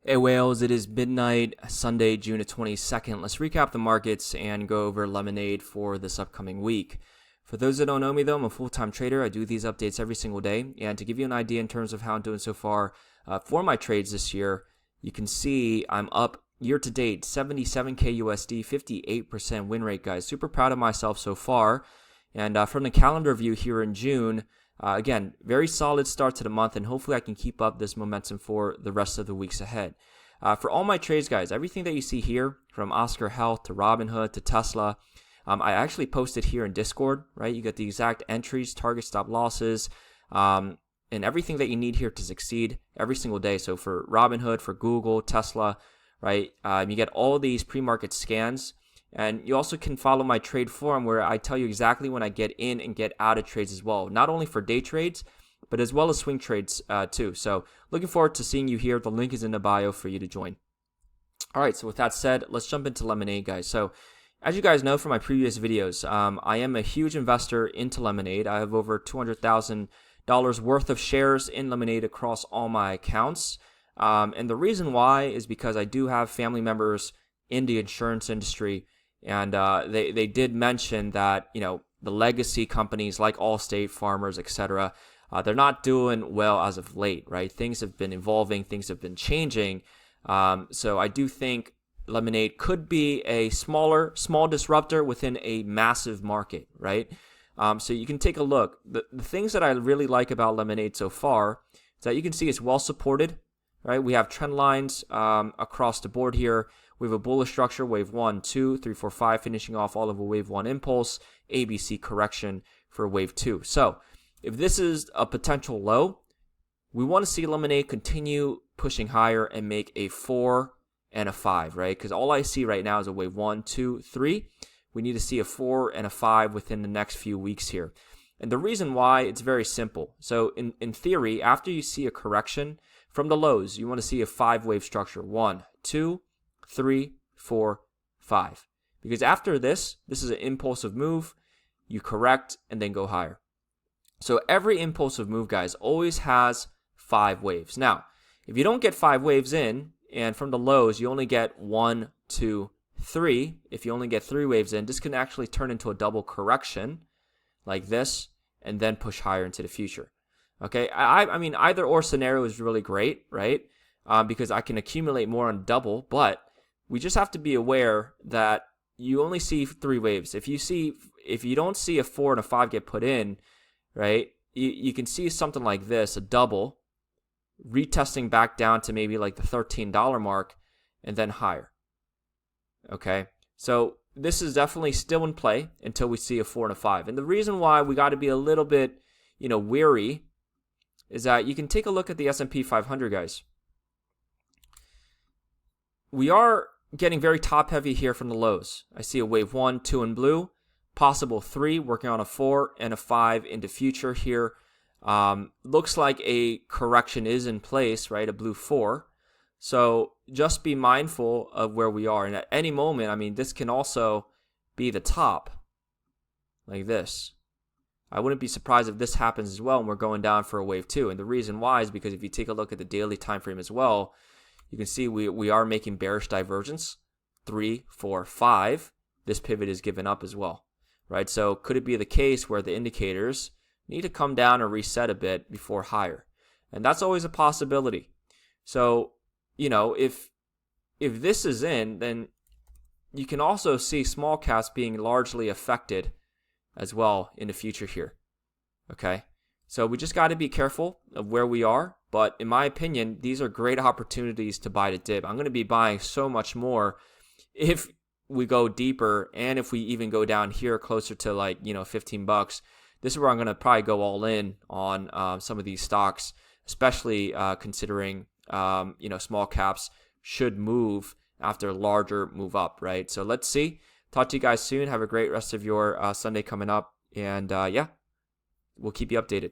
Hey whales, it is midnight, Sunday, June 22nd. Let's recap the markets and go over Lemonade for this upcoming week. For those that don't know me though, I'm a full-time trader. I do these updates every single day. And to give you an idea in terms of how I'm doing so far for my trades this year, you can see I'm up year to date, 77K USD, 58% win rate, guys. Super proud of myself so far. And from the calendar view here in June, again, very solid start to the month, and hopefully I can keep up this momentum for the rest of the weeks ahead. For all my trades, guys, everything that you see here, from Oscar Health to Robinhood to Tesla, I actually posted here in Discord, right? You get the exact entries, target stop losses, and everything that you need here to succeed every single day. So for Robinhood, for Google, Tesla, right? You get all these pre-market scans. And you also can follow my trade forum where I tell you exactly when I get in and get out of trades as well. Not only for day trades, but as well as swing trades too. So looking forward to seeing you here. The link is in the bio for you to join. All right, so with that said, let's jump into Lemonade, guys. So as you guys know from my previous videos, I am a huge investor into Lemonade. I have over $200,000 worth of shares in Lemonade across all my accounts. And the reason why is because I do have family members in the insurance industry. And they did mention that, you know, the legacy companies like Allstate, Farmers, etc., they're not doing well as of late, right? Things have been evolving, things have been changing. So I do think Lemonade could be a small disruptor within a massive market, right? So you can take a look. The things that I really like about Lemonade so far is that you can see it's well supported, right? We have trend lines across the board here. We have a bullish structure, wave 1, 2, 3, 4, 5, finishing off all of a wave 1 impulse, ABC correction for wave 2. So if this is a potential low, we want to see Lemonade continue pushing higher and make a 4 and a 5, right? Because all I see right now is a wave 1, 2, 3. We need to see a 4 and a 5 within the next few weeks here. And the reason why, it's very simple. So in theory, after you see a correction from the lows, you want to see a 5-wave structure. 1, 2, 3, 4, 5. Because after this is an impulsive move. You correct and then go higher. So every impulsive move, guys, always has 5 waves. Now, if you don't get 5 waves in, and from the lows you only get 1, 2, 3. If you only get 3 waves in, this can actually turn into a double correction like this, and then push higher into the future. Okay, I mean, either or scenario is really great, right? Because I can accumulate more on double, but we just have to be aware that you only see 3 waves. If you don't see a 4 and a 5 get put in, right, you can see something like this, a double, retesting back down to maybe like the $13 mark and then higher. Okay, so this is definitely still in play until we see a 4 and a 5. And the reason why we got to be a little bit, wary is that you can take a look at the S&P 500, guys. We are getting very top heavy here from the lows. I see a wave 1, 2 in blue, possible 3, working on a 4 and a 5 into future here. Looks like a correction is in place, right? A blue 4. So just be mindful of where we are. And at any moment, I mean, this can also be the top like this. I wouldn't be surprised if this happens as well and we're going down for a wave 2. And the reason why is because if you take a look at the daily time frame as well, you can see we are making bearish divergence. 3, 4, 5. This pivot is given up as well, right? So could it be the case where the indicators need to come down or reset a bit before higher? And that's always a possibility. So, if this is in, then you can also see small caps being largely affected as well in the future here. Okay? So we just got to be careful of where we are. But in my opinion, these are great opportunities to buy the dip. I'm going to be buying so much more if we go deeper, and if we even go down here closer to like, $15. This is where I'm going to probably go all in on some of these stocks, especially considering, small caps should move after a larger move up, right? So let's see. Talk to you guys soon. Have a great rest of your Sunday coming up. And yeah, we'll keep you updated.